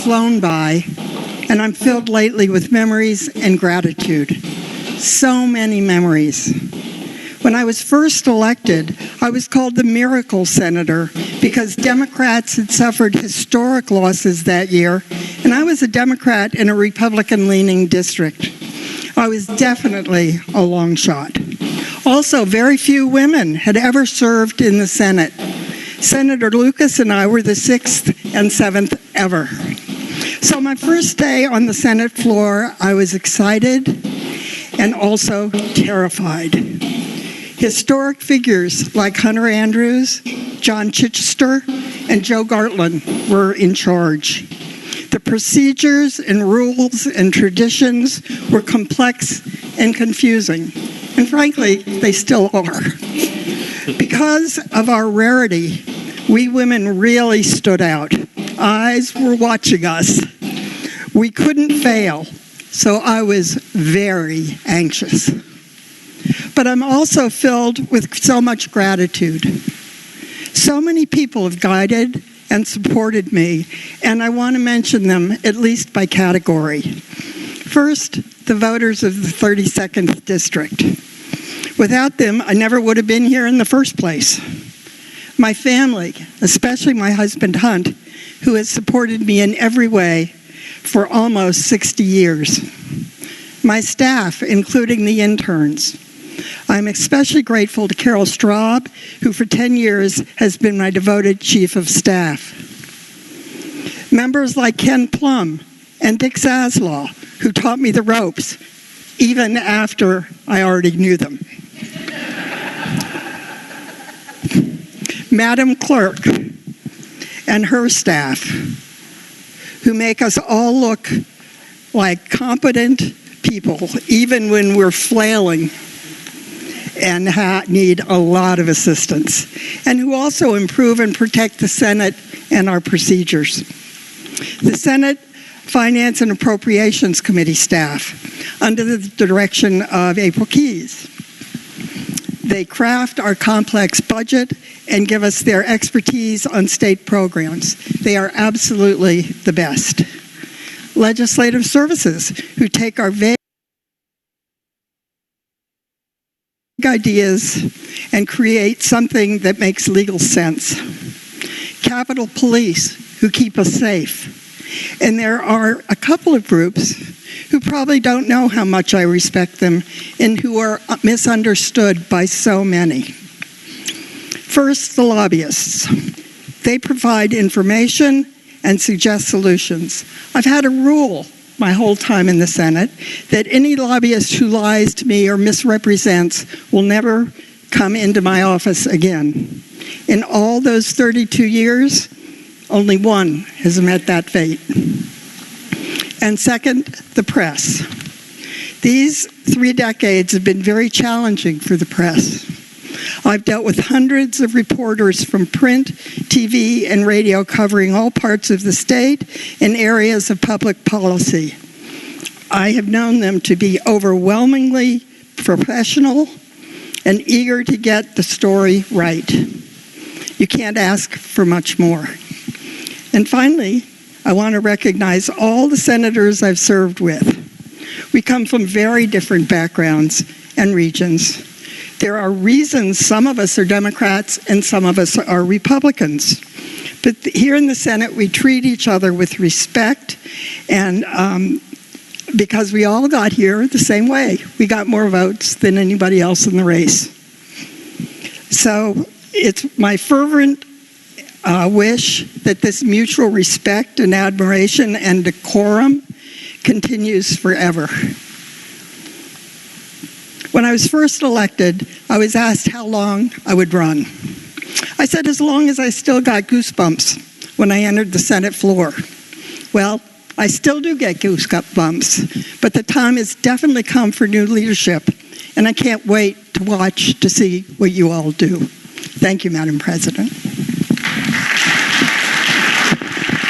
flown by, and I'm filled lately with memories and gratitude. So many memories. When I was first elected, I was called the miracle senator because Democrats had suffered historic losses that year, and I was a Democrat in a Republican-leaning district. I was definitely a long shot. Also, very few women had ever served in the Senate. Senator Lucas and I were the 6th and 7th ever. So my first day on the Senate floor, I was excited and also terrified. Historic figures like Hunter Andrews, John Chichester, and Joe Gartland were in charge. The procedures and rules and traditions were complex and confusing, and frankly, they still are. Because of our rarity, we women really stood out. Eyes were watching us. We couldn't fail, so I was very anxious. But I'm also filled with so much gratitude. So many people have guided and supported me, and I want to mention them at least by category. First, the voters of the 32nd District. Without them, I never would have been here in the first place. My family, especially my husband Hunt, who has supported me in every way for almost 60 years. My staff, including the interns. I'm especially grateful to Carol Straub, who for 10 years has been my devoted chief of staff. Members like Ken Plum and Dick Zaslaw, who taught me the ropes, even after I already knew them. Madam Clerk and her staff, who make us all look like competent people, even when we're flailing and need a lot of assistance, and who also improve and protect the Senate and our procedures. The Senate Finance and Appropriations Committee staff, under the direction of April Keyes. They craft our complex budget and give us their expertise on state programs. They are absolutely the best. Legislative Services, who take our vague ideas and create something that makes legal sense. Capitol Police, who keep us safe. And there are a couple of groups who probably don't know how much I respect them and who are misunderstood by so many. First, the lobbyists. They provide information and suggest solutions. I've had a rule my whole time in the Senate that any lobbyist who lies to me or misrepresents will never come into my office again. In all those 32 years, only one has met that fate. And second, the press. These 3 decades have been very challenging for the press. I've dealt with hundreds of reporters from print, TV, and radio covering all parts of the state and areas of public policy. I have known them to be overwhelmingly professional and eager to get the story right. You can't ask for much more. And finally, I want to recognize all the senators I've served with. We come from very different backgrounds and regions. There are reasons some of us are Democrats and some of us are Republicans. But here in the Senate, we treat each other with respect, and because we all got here the same way. We got more votes than anybody else in the race. So it's my fervent wish that this mutual respect and admiration and decorum continues forever. When I was first elected, I was asked how long I would run. I said as long as I still got goosebumps when I entered the Senate floor. Well, I still do get goosebumps, but the time has definitely come for new leadership, and I can't wait to watch to see what you all do. Thank you, Madam President.